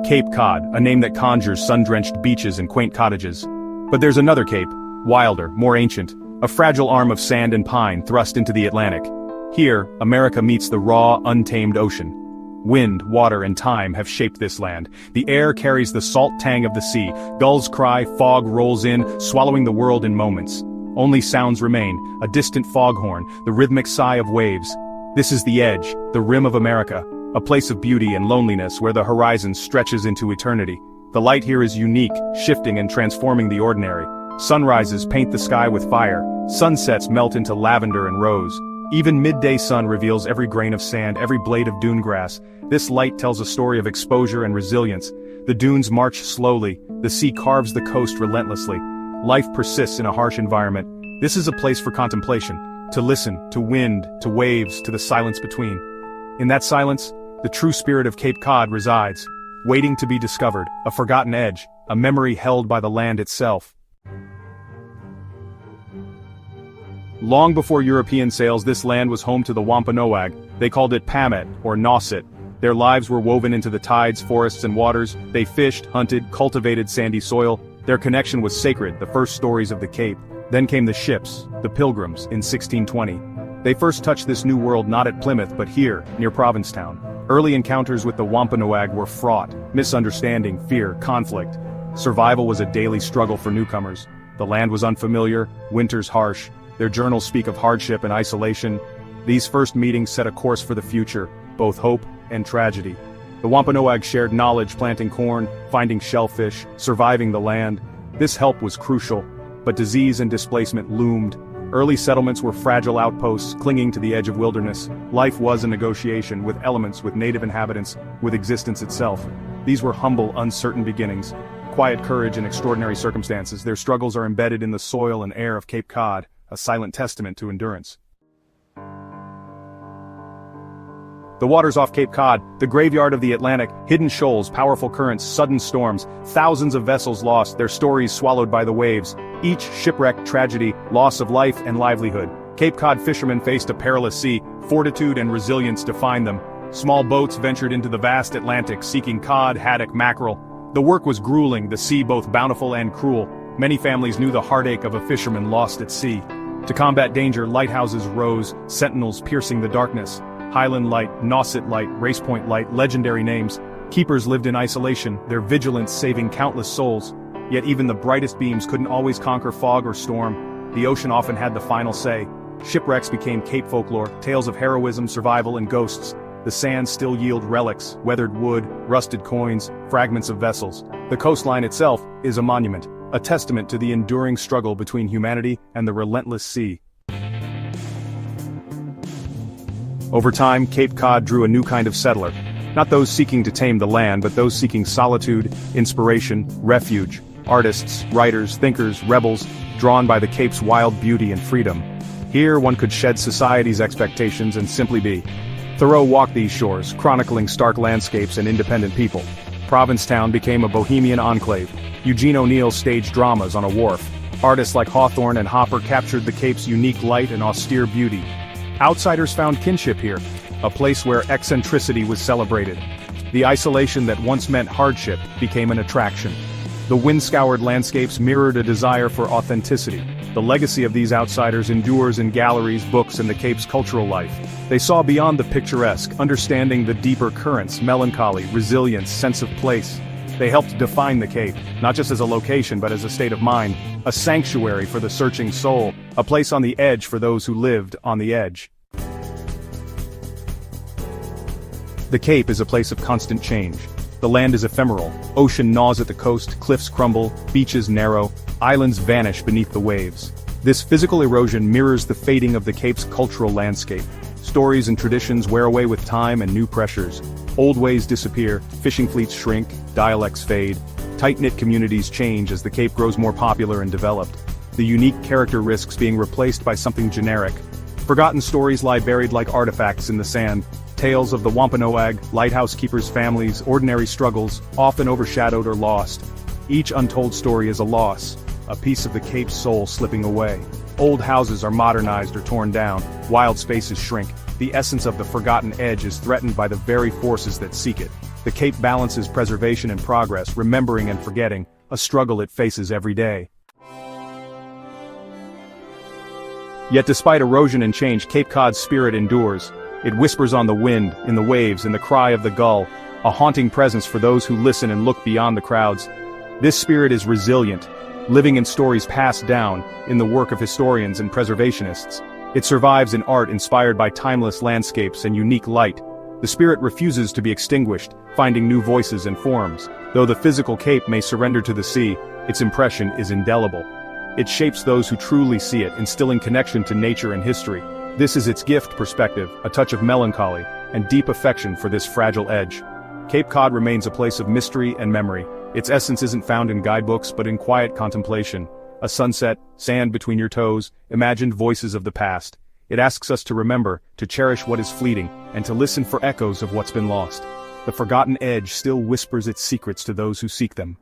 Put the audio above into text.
Cape Cod, a name that conjures sun-drenched beaches and quaint cottages. But there's another Cape, wilder, more ancient, a fragile arm of sand and pine thrust into the Atlantic. Here, America meets the raw, untamed ocean. Wind, water, and time have shaped this land. The air carries the salt tang of the sea, gulls cry, fog rolls in, swallowing the world in moments. Only sounds remain, a distant foghorn, the rhythmic sigh of waves. This is the edge, the rim of America, a place of beauty and loneliness where the horizon stretches into eternity. The light here is unique, shifting and transforming the ordinary. Sunrises paint the sky with fire, sunsets melt into lavender and rose. Even midday sun reveals every grain of sand, every blade of dune grass. This light tells a story of exposure and resilience. The dunes march slowly, the sea carves the coast relentlessly. Life persists in a harsh environment. This is a place for contemplation, to listen, to wind, to waves, to the silence between. In that silence, the true spirit of Cape Cod resides, waiting to be discovered, a forgotten edge, a memory held by the land itself. Long before European sails, this land was home to the Wampanoag. They called it Pamet, or Nauset. Their lives were woven into the tides, forests, and waters. They fished, hunted, cultivated sandy soil. Their connection was sacred, the first stories of the Cape. Then came the ships, the Pilgrims, in 1620. They first touched this new world not at Plymouth but here, near Provincetown. Early encounters with the Wampanoag were fraught, misunderstanding, fear, conflict. Survival was a daily struggle for newcomers. The land was unfamiliar, winters harsh. Their journals speak of hardship and isolation. These first meetings set a course for the future, both hope and tragedy. The Wampanoag shared knowledge, planting corn, finding shellfish, surviving the land. This help was crucial, but disease and displacement loomed. Early settlements were fragile outposts clinging to the edge of wilderness. Life was a negotiation with elements, with native inhabitants, with existence itself. These were humble, uncertain beginnings. Quiet courage in extraordinary circumstances. Their struggles are embedded in the soil and air of Cape Cod, a silent testament to endurance. The waters off Cape Cod, the graveyard of the Atlantic, hidden shoals, powerful currents, sudden storms, thousands of vessels lost, their stories swallowed by the waves. Each shipwreck, tragedy, loss of life and livelihood. Cape Cod fishermen faced a perilous sea, fortitude and resilience defined them. Small boats ventured into the vast Atlantic seeking cod, haddock, mackerel. The work was grueling, the sea both bountiful and cruel. Many families knew the heartache of a fisherman lost at sea. To combat danger, lighthouses rose, sentinels piercing the darkness. Highland Light, Nauset Light, Race Point Light, legendary names. Keepers lived in isolation, their vigilance saving countless souls. Yet even the brightest beams couldn't always conquer fog or storm. The ocean often had the final say. Shipwrecks became Cape folklore, tales of heroism, survival, and ghosts. The sands still yield relics, weathered wood, rusted coins, fragments of vessels. The coastline itself is a monument, a testament to the enduring struggle between humanity and the relentless sea. Over time, Cape Cod drew a new kind of settler. Not those seeking to tame the land, but those seeking solitude, inspiration, refuge. Artists, writers, thinkers, rebels, drawn by the Cape's wild beauty and freedom. Here one could shed society's expectations and simply be. Thoreau walked these shores, chronicling stark landscapes and independent people. Provincetown became a bohemian enclave. Eugene O'Neill staged dramas on a wharf. Artists like Hawthorne and Hopper captured the Cape's unique light and austere beauty. Outsiders found kinship here, a place where eccentricity was celebrated. The isolation that once meant hardship became an attraction. The wind-scoured landscapes mirrored a desire for authenticity. The legacy of these outsiders endures in galleries, books, and the Cape's cultural life. They saw beyond the picturesque, understanding the deeper currents, melancholy, resilience, sense of place. They helped define the Cape, not just as a location but as a state of mind, a sanctuary for the searching soul, a place on the edge for those who lived on the edge. The Cape is a place of constant change. The land is ephemeral. Ocean gnaws at the coast, cliffs crumble, beaches narrow, islands vanish beneath the waves. This physical erosion mirrors the fading of the Cape's cultural landscape. Stories and traditions wear away with time and new pressures. Old ways disappear, fishing fleets shrink, dialects fade. Tight-knit communities change as the Cape grows more popular and developed. The unique character risks being replaced by something generic. Forgotten stories lie buried like artifacts in the sand. Tales of the Wampanoag, lighthouse keepers' families, ordinary struggles, often overshadowed or lost. Each untold story is a loss, a piece of the Cape's soul slipping away. Old houses are modernized or torn down, wild spaces shrink. The essence of the forgotten edge is threatened by the very forces that seek it. The The Cape balances preservation and progress, remembering and forgetting, a struggle it faces every day. Yet despite erosion and change, Cape Cod's spirit endures. It whispers on the wind, in the waves, in the cry of the gull, a haunting presence for those who listen and look beyond the crowds. This spirit is resilient, living in stories passed down, in the work of historians and preservationists. It survives in art inspired by timeless landscapes and unique light. The spirit refuses to be extinguished, finding new voices and forms. Though the physical Cape may surrender to the sea, its impression is indelible. It shapes those who truly see it, instilling connection to nature and history. This is its gift: perspective, a touch of melancholy, and deep affection for this fragile edge. Cape Cod remains a place of mystery and memory. Its essence isn't found in guidebooks but in quiet contemplation. A sunset, sand between your toes, imagined voices of the past. It asks us to remember, to cherish what is fleeting, and to listen for echoes of what's been lost. The forgotten edge still whispers its secrets to those who seek them.